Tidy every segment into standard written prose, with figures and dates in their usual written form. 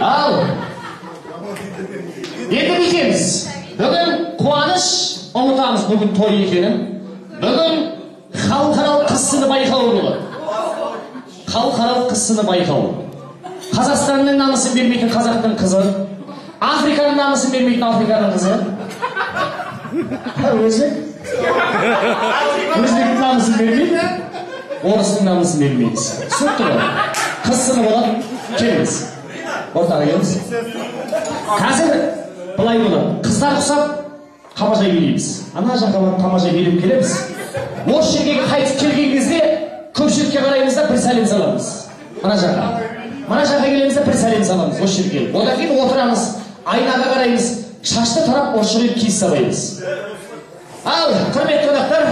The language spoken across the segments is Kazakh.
Ал. Енді бекеміз. Бүгін қуаныш, ұмытамыз бүгін той екенін. Бүгін халықаралық қыз сыны байқауы болады. Халықаралық қыз сыны байқауы. Қазақстанның намысын бермейтін қазақтың қызы, Африканың намысын бермейтін Африканың қызы. Өзбектің намысын бермейді, орыстың намысын бермейді. Сөтті ғой. Қыз сыны болады. Келіңіз. Ортаға келіңіз. Қазір былай болады. Қыздар құсап, тамаша билейміз. Ана жаққа барып тамаша билеп келеміз. Осы жерге қайтып келген кезде көпшілікке қараймыз да бір сәлем саламыз. Ана жаққа. Мана жаққа келеміз да бір сәлем саламыз осы жерге. Одан кейін отырамыз, айнаға қараймыз, шашты тарап осы жерге киіз салаймыз. Ал, құрметті қонақтар,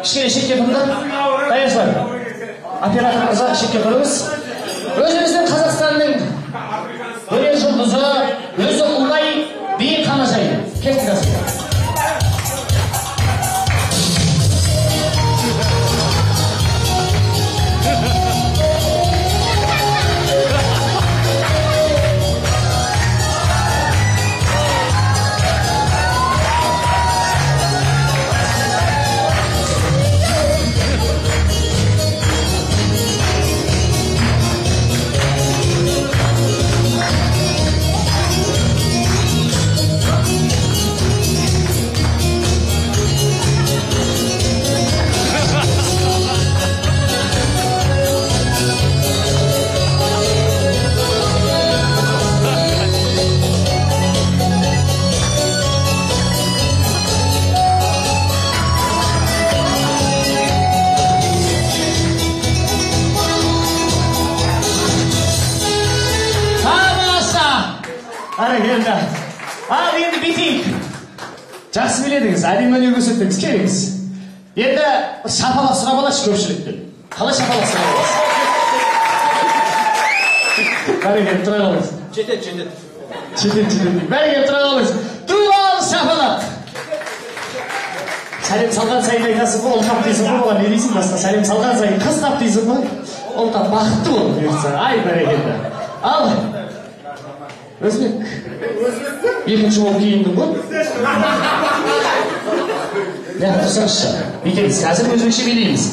кішкене шетке тұрыңдар. Даяшылар, оператор мырза шетке тұрыңыз. Өзіміздің Қазақстанның өнер жұлдызы, өзі ұлдай биік қанажайды. Кеттіңіз. Ал енді бетейік. Жақсы біледіңіз, әдемі өнер көрсеттіңіз, келіңіз. Енді шапалақ сұрап алайықшы көпшіліктен. Қалай шапалақ сұрап аласыз? Бәрекелді, тұра қалыңыз. Жетет. Бәрекелді, тұра қалыңыз. Туған шапалақ. Сәлем салған сайын айтасың ба, ол тап дейсің ба, оған не дейсің басқа? Сәлем салған сайын қыз тап дейсің ба, ол тап бақытты ол. Ай, бәрекелді. Ал, Өзбек. Екінші ол киіндің ғой? Тұрсаңызшы. Бекеміз, қазір өзбекше билейміз.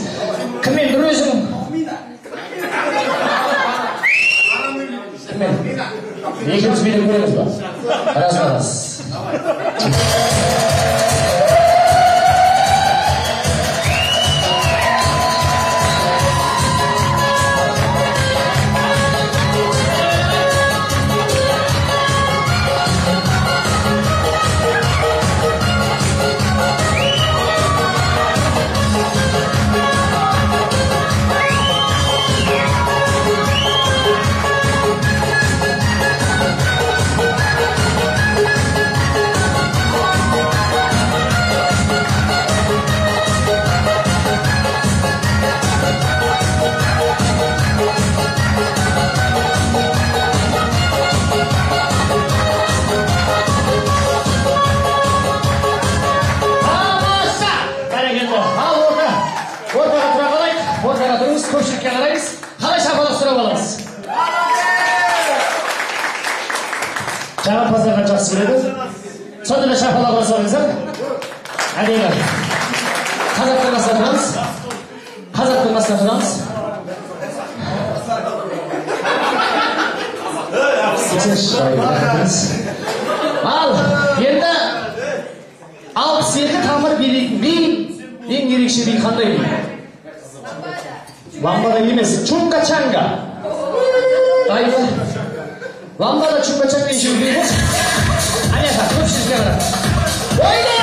Кіммен бір өзің? Кіммен? Екіміз билеп көреміз ба? Раз. Көпшілікке қараймыз, қалай шапалақ сұрап аламыз? Жағымпаздарға жақсы біледі. Сонда да шапалақ басарыңыздар. Әдемі. Қазақтың басына тұрамыз. Ал, енді 62 тамыр билейтін би, ең ерекше би қандай би? Ламбада емес, чунга-чанга. Дайы. Ламбада чунга-чанга ешеу дейміз. Аняша, көпшілікке қарап. Ойда!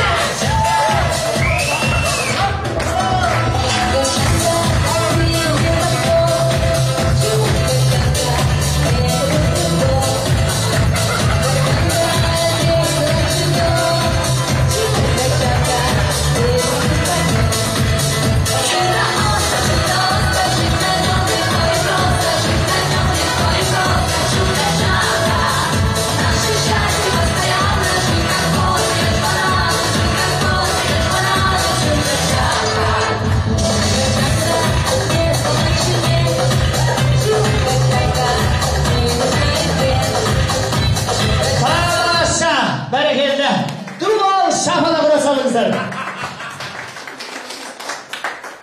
Постоянно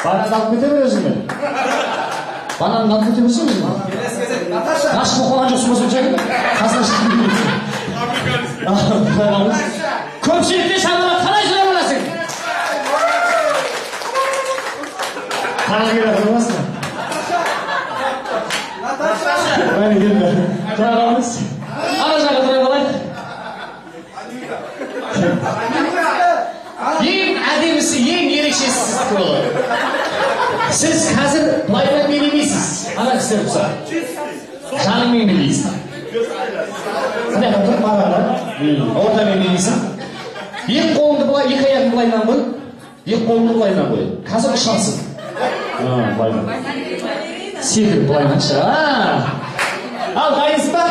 Bananды alып kete бересің бе? Bananды alып kete берсің бе? Ғашық оқыған жоқсың болсын жайын? Қасына шыққан деймін. Көпшілікте шамалап қалай жүре аласың? Қалай жүре аласың? Мәне келді. Тұрағамыз. Ара жаға тұра қалайық. Ең әдемісі, ең ерекшесі сіздікі болады. Сіз қазір былайдан билемейсіз. Ана кісілер бұса. Жаныңмен билейсің. Қандай қылып бағана? Ортамен билейсің. Екі қолыңды былай, екі аяғын былайынан қой. Екі қолыңды былайынан қой. Қазір ұшасың. Секіріп былайнаншы. Ал дайынсың ба?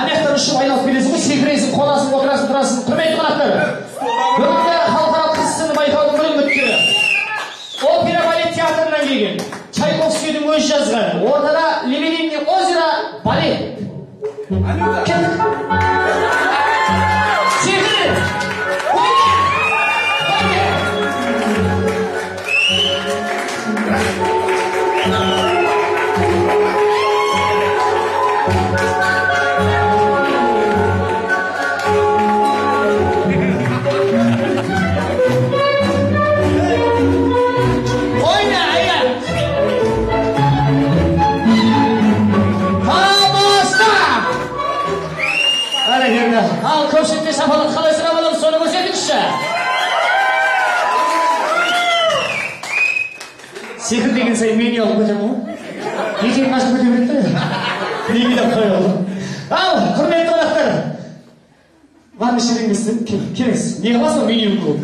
Аяқтан ұшып айналып келесің ғой, секіресің, қонасың, отырасың, тұрасың. Құрметті қонақтар. Бүгінгі халықаралық қыз сыны байқаудың бір үміткері. Опера балет театрынан келген. Чайковскийдің өзі жазған. Ортада Лебединое озеро балет. Секір! Ойне! Ойне! Al köşkte şafalık kalay sıramalım sonra görsetіңізші. Секір деген сайын мені алып көтем ғой. Екең қашып көте береді. Неге деп қой ол. Ал, құрметті қонақтар. Бар ма шереңдесін? Келіңіз. Неге басын меню көп.